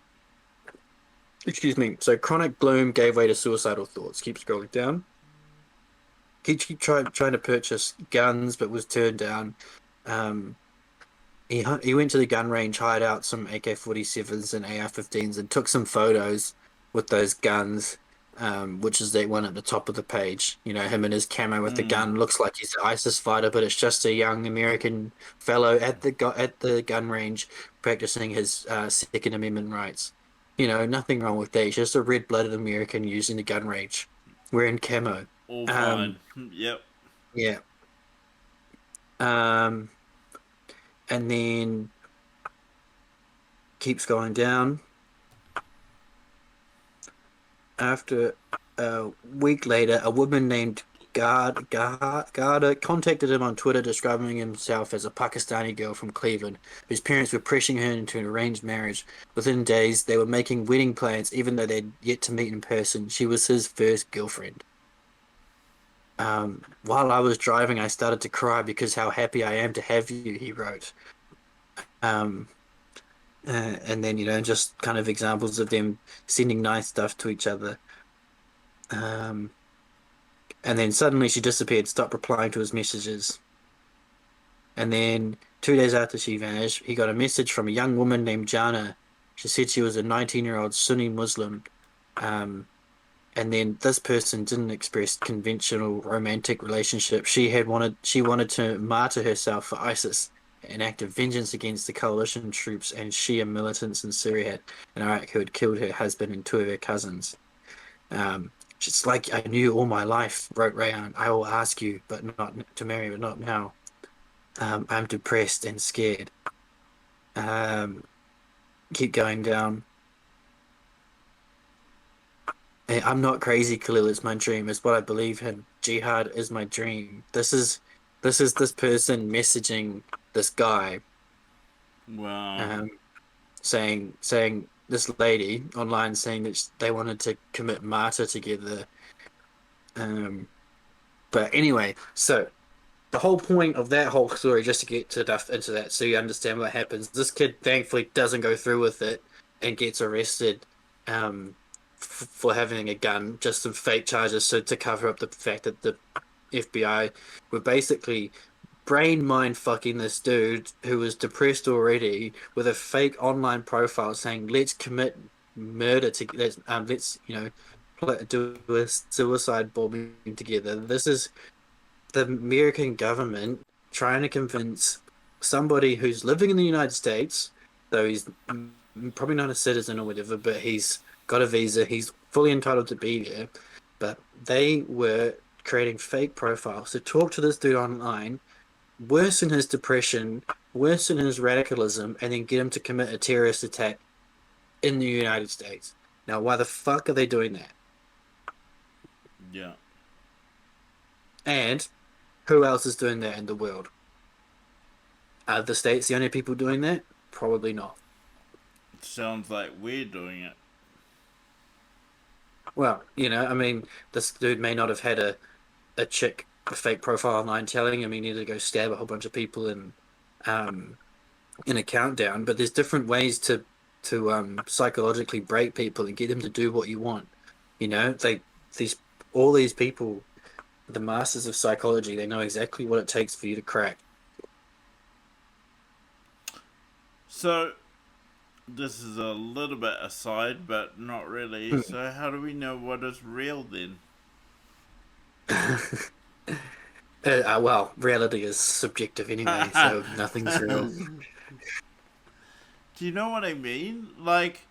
Excuse me. So chronic gloom gave way to suicidal thoughts. Keep scrolling down. Keep trying to purchase guns, but was turned down. Um, he went to the gun range, hired out some AK-47s and AR-15s, and took some photos with those guns. Which is the one at the top of the page. You know, him and his camo with the Mm. gun looks like he's an ISIS fighter, but it's just a young American fellow at the gun range practicing his Second Amendment rights. You know, nothing wrong with that. He's just a red-blooded American using the gun range, wearing camo. All Um, fine. Yep. yeah. Um, and then keeps going down. After a week later, a woman named Garda contacted him on Twitter, describing himself as a Pakistani girl from Cleveland, whose parents were pressuring her into an arranged marriage. Within days, they were making wedding plans, even though they'd yet to meet in person. She was his first girlfriend. While I was driving, I started to cry because how happy I am to have you, he wrote. Um, and then, you know, just kind of examples of them sending nice stuff to each other. Um, and then suddenly she disappeared, stopped replying to his messages. And then 2 days after she vanished, he got a message from a young woman named Jana. She said she was a 19-year-old Sunni Muslim. Um, and then this person didn't express conventional romantic relationship. She wanted to martyr herself for ISIS, an act of vengeance against the coalition troops and Shia militants in Syria and Iraq who had killed her husband and two of her cousins. Just like I knew all my life, wrote Rayan, I will ask you, but not to marry, but not now. I'm depressed and scared. Um, keep going down. I'm not crazy, Khalil. It's my dream. It's what I believe in. Jihad is my dream. This person messaging this guy, Wow. um, saying this lady online saying that they wanted to commit martyr together. Um, but anyway, so the whole point of that whole story, just to get to into that, so you understand what happens. This kid thankfully doesn't go through with it and gets arrested for having a gun, just some fake charges, so to cover up the fact that the FBI were basically brain mind fucking this dude who was depressed already with a fake online profile saying, "Let's commit murder to let's do a suicide bombing together." This is the American government trying to convince somebody who's living in the United States, though he's probably not a citizen or whatever, but he's got a visa, he's fully entitled to be there. But they were creating fake profiles to talk to this dude online, worsen his depression, worsen his radicalism, and then get him to commit a terrorist attack in the United States. Now, why the fuck are they doing that? Yeah. And who else is doing that in the world? Are the states the only people doing that? Probably not. It sounds like we're doing it. Well, I mean, this dude may not have had a fake profile online telling him he needed to go stab a whole bunch of people in a countdown, but there's different ways to psychologically break people and get them to do what you want. All these people, the masters of psychology, they know exactly what it takes for you to crack. So, this is a little bit aside, but not really. So, how do we know what is real then? Well, reality is subjective anyway, so nothing's real. Do you know what I mean? Like,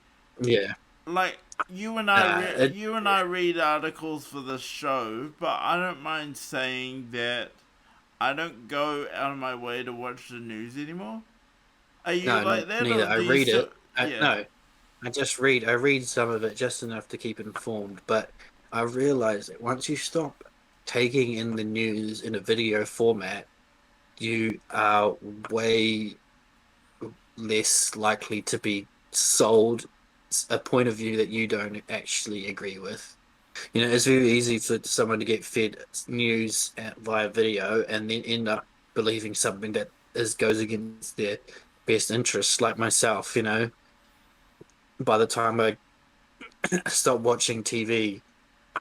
Yeah. like you and I read articles for the show, but I don't mind saying that I don't go out of my way to watch the news anymore. Are you No, like that? neither. Or I do you read still- it. Yeah. No, I read some of it just enough to keep informed, but I realize that once you stop taking in the news in a video format, you are way less likely to be sold a point of view that you don't actually agree with. It's very easy for someone to get fed news via video and then end up believing something that goes against their best interests, like myself. By the time I stopped watching TV,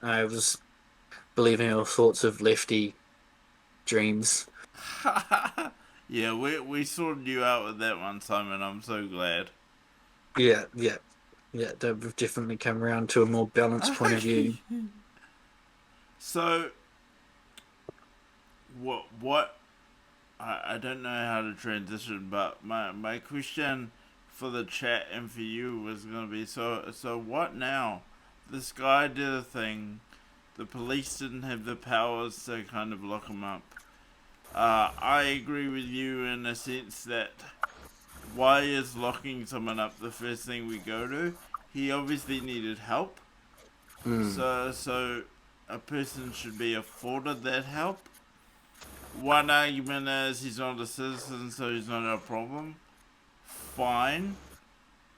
I was believing all sorts of lefty dreams. Yeah, we sorted you out with that one, Simon. I'm so glad. Yeah. They've definitely come around to a more balanced point of view. So, what? I don't know how to transition, but my question for the chat and for you was gonna be so what now? This guy did a thing. The police didn't have the powers to kind of lock him up. I agree with you in a sense that why is locking someone up the first thing we go to? He obviously needed help. So a person should be afforded that help. One argument is he's not a citizen, so he's not a problem. Fine.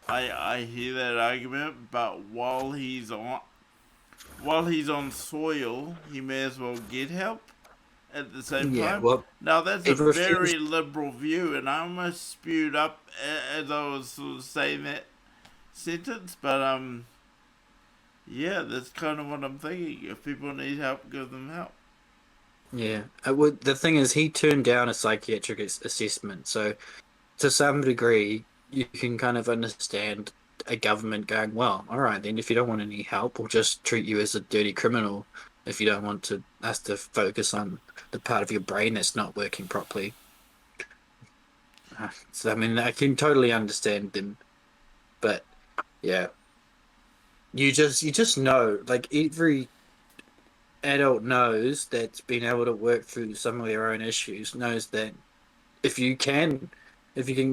I hear that argument, but while he's on soil, he may as well get help at the same time. Well, now that's a very liberal view, and I almost spewed up as I was sort of saying that sentence, but yeah, that's kind of what I'm thinking. If people need help, give them help. Yeah, the thing is, he turned down a psychiatric assessment, so to some degree, you can kind of understand a government going, well, all right, then if you don't want any help, we'll just treat you as a dirty criminal if you don't want us to focus on the part of your brain that's not working properly. So, I mean, I can totally understand them, but yeah, you just know, like every adult knows that's been able to work through some of their own issues, knows that if you can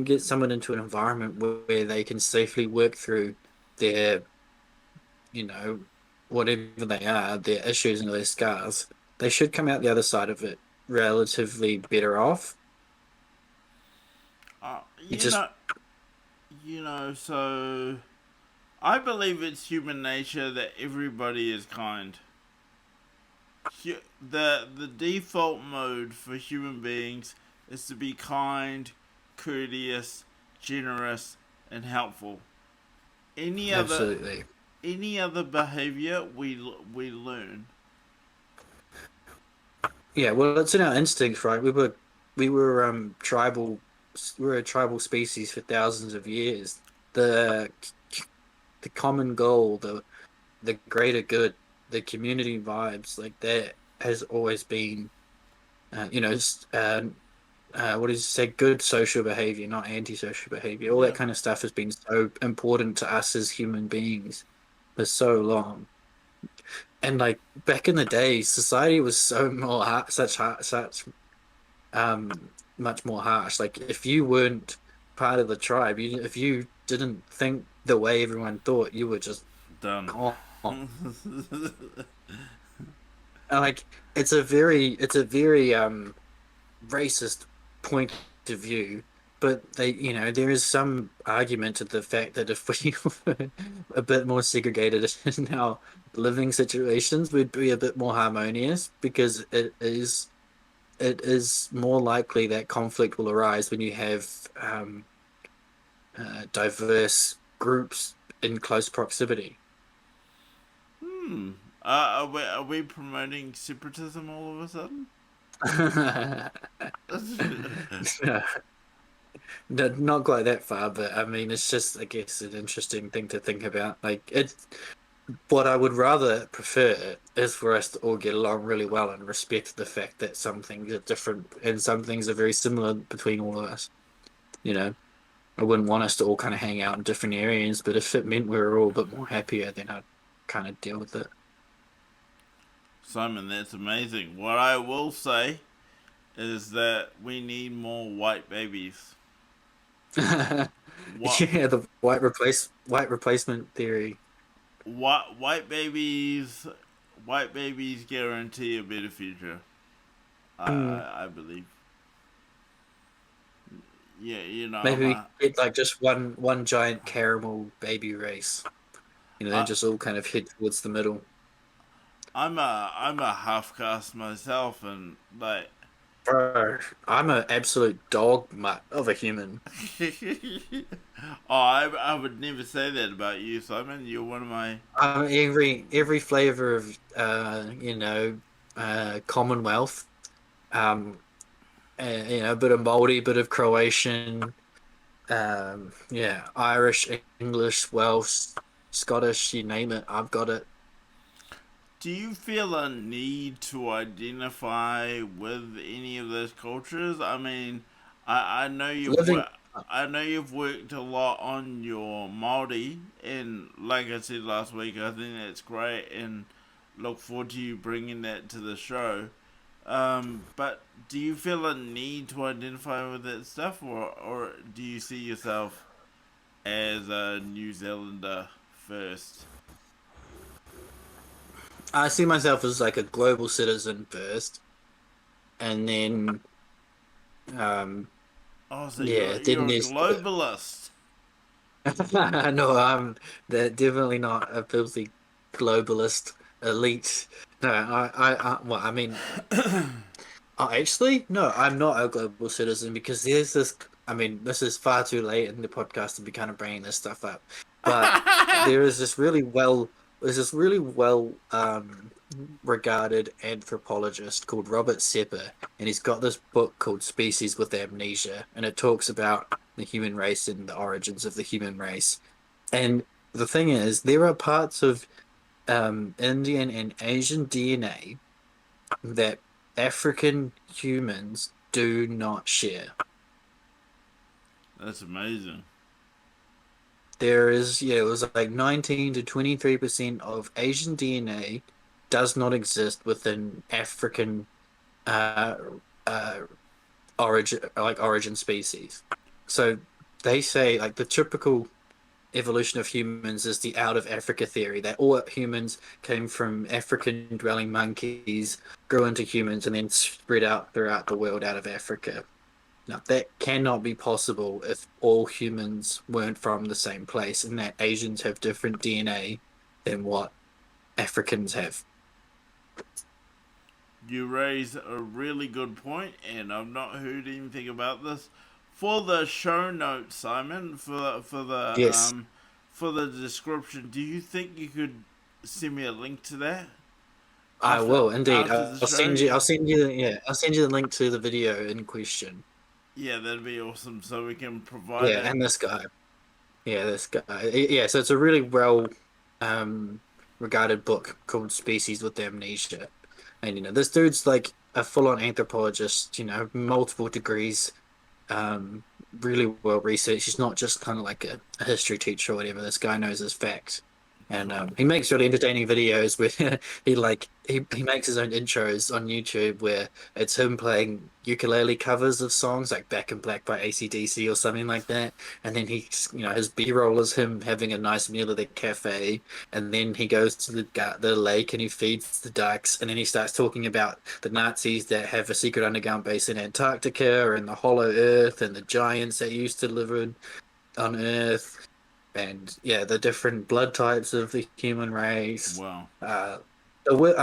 get someone into an environment where they can safely work through their, whatever they are, their issues and their scars, they should come out the other side of it relatively better off. So I believe it's human nature that everybody is kind. The default mode for human beings is to be kind, courteous, generous, and helpful. Absolutely. Any other behavior we learn. Yeah, well, it's in our instincts, right? We were tribal. We're a tribal species for thousands of years. The common goal, the greater good, the community vibes, like that has always been, what is it say? Good social behavior, not antisocial behavior. All that kind of stuff has been so important to us as human beings for so long. And like back in the day, society was so more such much more harsh. Like if you weren't part of the tribe, if you didn't think the way everyone thought, you were just Done. gone. And like it's a very racist point of view, but there is some argument to the fact that if we were a bit more segregated in our living situations, we'd be a bit more harmonious, because it is more likely that conflict will arise when you have diverse groups in close proximity. Are we promoting separatism all of a sudden? No, not quite that far, but I mean, it's just, I guess, an interesting thing to think about. Like, what I would rather prefer is for us to all get along really well and respect the fact that some things are different and some things are very similar between all of us. You know, I wouldn't want us to all kind of hang out in different areas, but if it meant we were all a bit more happier, then I'd kind of deal with it. Simon, that's amazing. What I will say is that we need more white babies. What? Yeah, the white replacement theory. White babies guarantee a better future. I believe. Yeah, Maybe we get like just one giant caramel baby race. They just all kind of head towards the middle. I'm a half caste myself, and like, Bro, I'm an absolute dog mutt of a human. I would never say that about you, Simon. You're one of my. Every flavor of Commonwealth, a bit of Māori, bit of Croatian, Irish, English, Welsh, Scottish, you name it, I've got it. Do you feel a need to identify with any of those cultures? I mean, I know you've worked a lot on your Māori, and like I said last week, I think that's great, and look forward to you bringing that to the show. But do you feel a need to identify with that stuff, or do you see yourself as a New Zealander first? I see myself as like a global citizen first, and then, So you're a globalist. No, I'm definitely not a filthy globalist elite. No, well, I mean, actually, no, I'm not a global citizen, because there's this. I mean, this is far too late in the podcast to be kind of bringing this stuff up, but there's this really well regarded anthropologist called Robert Sepper, and he's got this book called Species with Amnesia, and it talks about the human race and the origins of the human race. And the thing is, there are parts of Indian and Asian DNA that African humans do not share. That's amazing. There is, it was like 19 to 23% of Asian DNA does not exist within African origin species. So they say, like, the typical evolution of humans is the out of Africa theory, that all humans came from African dwelling monkeys, grew into humans, and then spread out throughout the world out of Africa. Now, that cannot be possible if all humans weren't from the same place, and that Asians have different DNA than what Africans have. You raise a really good point, and I've not heard anything about this. For the show notes, Simon, for the Yes. For the description, do you think you could send me a link to that? I will indeed. I'll send I'll send you the link to the video in question. Yeah, that'd be awesome. So we can provide it. And this guy. Yeah, so it's a really well regarded book called Species with Amnesia. And this dude's like a full-on anthropologist, multiple degrees, really well researched. He's not just kind of like a history teacher or whatever. This guy knows his facts. And he makes really entertaining videos where he makes his own intros on YouTube where it's him playing ukulele covers of songs like Back in Black by AC/DC or something like that. And then his B-roll is him having a nice meal at the cafe. And then he goes to the lake and he feeds the ducks. And then he starts talking about the Nazis that have a secret underground base in Antarctica and the Hollow Earth and the giants that used to live on Earth. And yeah, the different blood types of the human race. Wow. I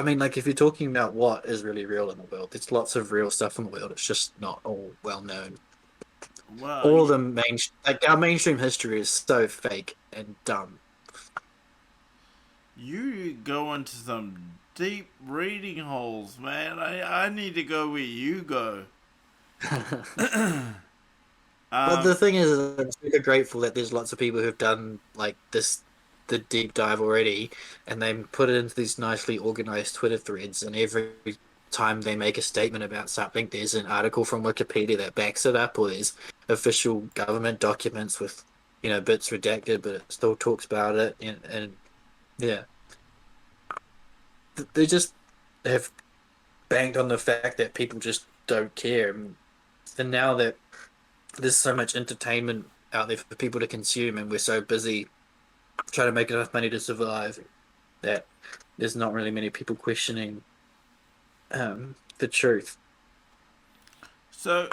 mean, like if you're talking about what is really real in the world, there's lots of real stuff in the world. It's just not all well known. Well, All the our mainstream history is so fake and dumb. you go into some deep reading holes, man. I need to go where you go. But the thing is, I'm super grateful that there's lots of people who've done like the deep dive already, and they put it into these nicely organized Twitter threads. And every time they make a statement about something, there's an article from Wikipedia that backs it up, or there's official government documents with bits redacted, but it still talks about it. And yeah, they just have banked on the fact that people just don't care. And now that there's so much entertainment out there for people to consume, and we're so busy trying to make enough money to survive, that there's not really many people questioning the truth. So,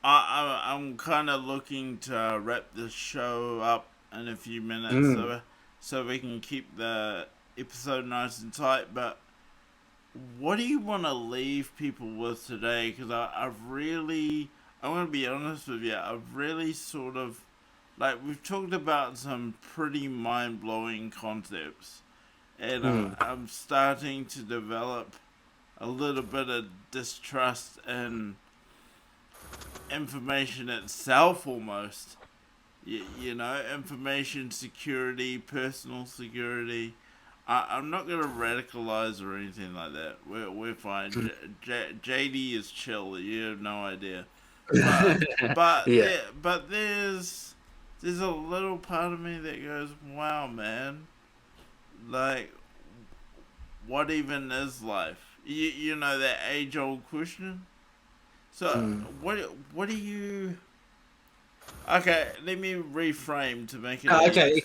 I'm kind of looking to wrap this show up in a few minutes, so we can keep the episode nice and tight. But what do you want to leave people with today? Because I'm going to be honest with you, I've really sort of, like, we've talked about some pretty mind-blowing concepts, and I'm starting to develop a little bit of distrust in information itself, almost. Information security, personal security. I'm not going to radicalize or anything like that. We're fine. JD is chill. You have no idea. But Yeah. There's a little part of me that goes, wow, man, like, what even is life? You know that age old question. So what do you? Okay, let me reframe to make it. Okay.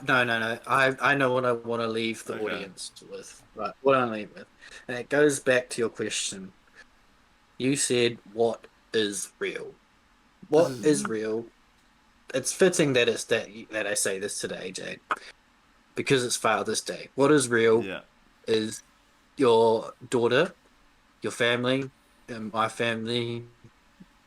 No. I know what I want to leave the audience with. Right, what I leave with, and it goes back to your question. You said, "What is real? What is real?" It's fitting that that I say this today, Jade, because it's Father's Day. What is real is your daughter, your family, and my family,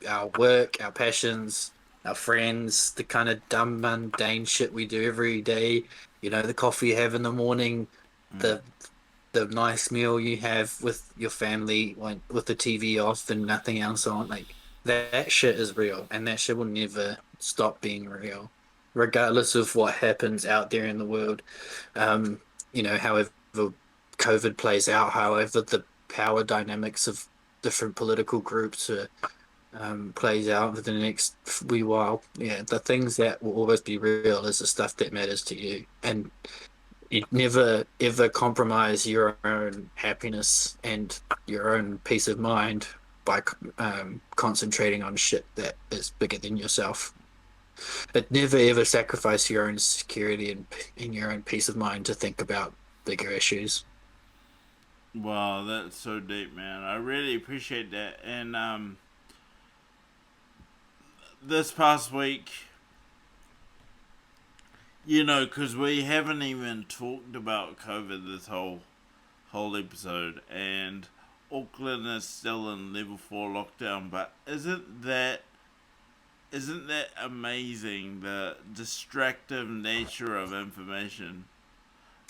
our work, our passions, our friends, the kind of dumb, mundane shit we do every day. The coffee you have in the morning, the nice meal you have with your family, with the TV off and nothing else on. Like, that shit is real, and that shit will never stop being real, regardless of what happens out there in the world. However COVID plays out, however the power dynamics of different political groups plays out for the next wee while. Yeah, the things that will always be real is the stuff that matters to you, and you never ever compromise your own happiness and your own peace of mind by concentrating on shit that is bigger than yourself. But never ever sacrifice your own security and your own peace of mind to think about bigger issues. Wow, that's so deep, man. I really appreciate that. And this past week, because we haven't even talked about COVID this whole episode, and Auckland is still in level 4 lockdown, but isn't that amazing, the distractive nature of information?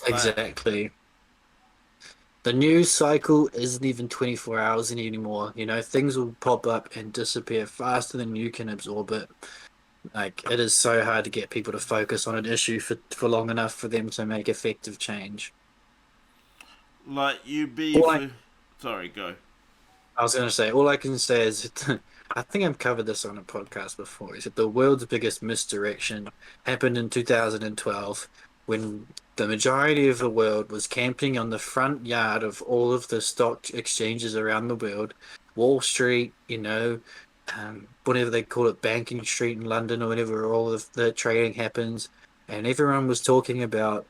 Exactly. The news cycle isn't even 24 hours anymore. Things will pop up and disappear faster than you can absorb it. Like, it is so hard to get people to focus on an issue for long enough for them to make effective change. Like, sorry, go. I was going to say, all I can say is, I think I've covered this on a podcast before, is that the world's biggest misdirection happened in 2012 when the majority of the world was camping on the front yard of all of the stock exchanges around the world, Wall Street, whatever they call it, Banking Street in London or whatever, all of the trading happens, and everyone was talking about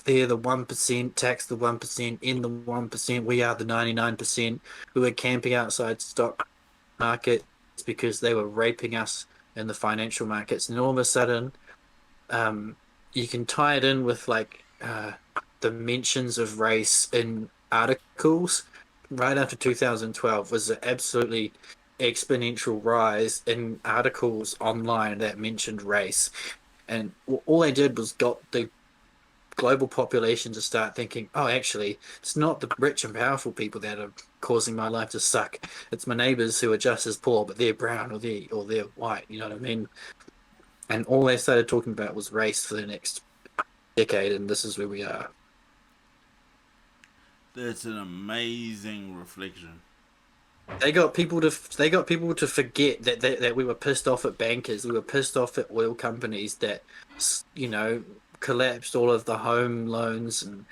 they're the 1%, tax the 1%, in the 1%, we are the 99%, who were camping outside stock markets because they were raping us in the financial markets. And all of a sudden, you can tie it in with the mentions of race in articles right after 2012 was an absolutely exponential rise in articles online that mentioned race. And all they did was got the global population to start thinking, oh, actually, it's not the rich and powerful people that are causing my life to suck. It's my neighbors who are just as poor, but they're brown or they're white. You know what I mean? And all they started talking about was race for the next decade, and this is where we are. That's an amazing reflection. They got people to forget that we were pissed off at bankers, we were pissed off at oil companies that collapsed all of the home loans and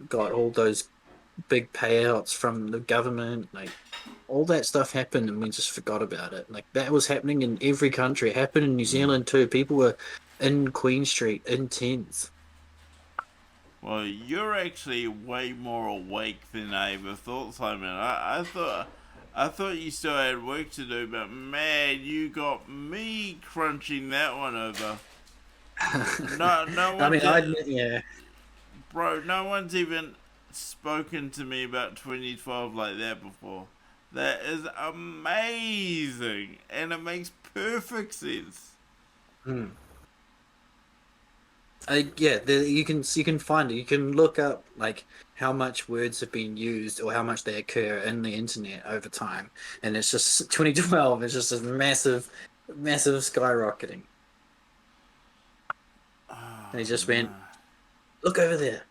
got all those big payouts from the government. Like all that stuff happened, and we just forgot about it. Like that was happening in every country. It happened in New Zealand too. People were in Queen Street in tents. Well, you're actually way more awake than I ever thought, Simon. I thought you still had work to do, but man, you got me crunching that one over. No one. I mean, yeah. Bro, no one's even spoken to me about 2012 like that before. That is amazing, and it makes perfect sense. You can find it. You can look up like how much words have been used or how much they occur in the internet over time, and it's just 2012. It's just a massive skyrocketing. And he just went, look over there.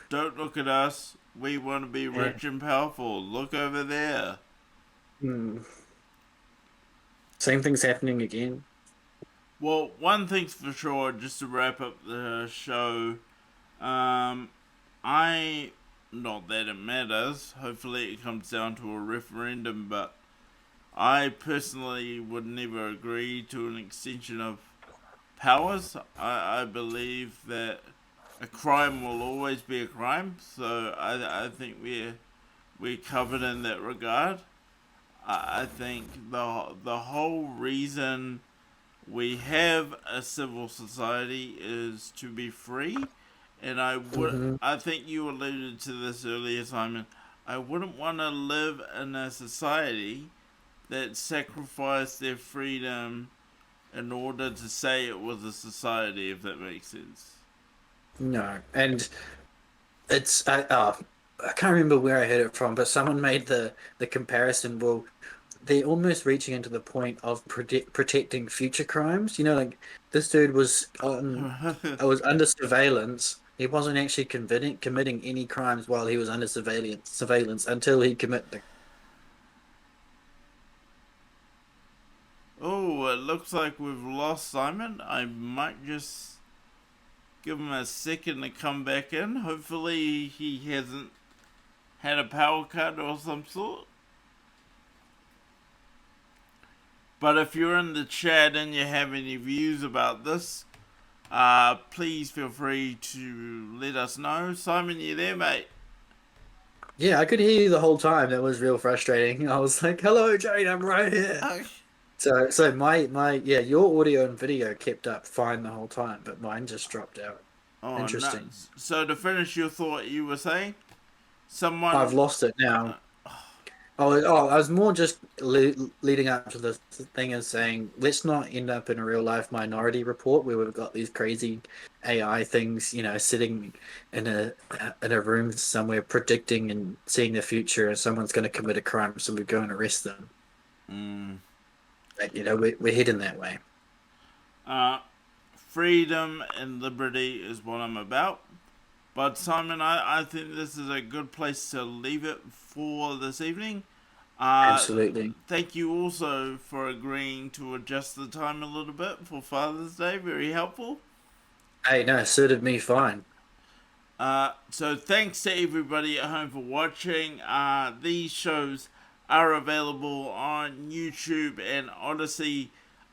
Don't look at us. We want to be rich and powerful. Look over there. Same thing's happening again. Well, one thing's for sure, just to wrap up the show, not that it matters, hopefully it comes down to a referendum, but I personally would never agree to an extension of powers. I believe that a crime will always be a crime, so I think we're covered in that regard. I think the whole reason we have a civil society is to be free, and I think you alluded to this earlier, Simon. I wouldn't want to live in a society that sacrificed their freedom in order to say it was a society, if that makes sense. No, and it's I can't remember where I heard it from, but someone made the comparison. Well, they're almost reaching into the point of protecting future crimes. Like this dude was was under surveillance. He wasn't actually committing any crimes while he was under surveillance until he committed. Oh, it looks like we've lost Simon. I might just give him a second to come back in. Hopefully he hasn't had a power cut or some sort. But if you're in the chat and you have any views about this, please feel free to let us know. Simon, you there, mate? Yeah, I could hear you the whole time. That was real frustrating. I was like, "Hello, Jane, I'm right here." So my your audio and video kept up fine the whole time, but mine just dropped out. Oh, interesting. Nuts. So to finish your thought, you were saying someone. I've lost it now. I was more just leading up to the thing of saying, let's not end up in a real life Minority Report where we've got these crazy AI things, sitting in a room somewhere predicting and seeing the future, and someone's going to commit a crime, so we go and arrest them. Like, we're heading that way. Freedom and liberty is what I'm about. But Simon, I think this is a good place to leave it for this evening. Absolutely. Thank you also for agreeing to adjust the time a little bit for Father's Day. Very helpful. Hey, no, it suited me fine. So thanks to everybody at home for watching. These shows are available on YouTube and Odyssey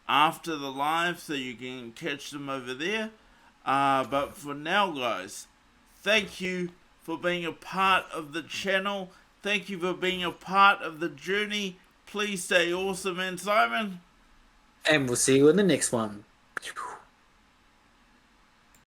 after the live, so you can catch them over there. But for now, guys, thank you for being a part of the channel. Thank you for being a part of the journey. Please stay awesome, and Simon. And we'll see you in the next one.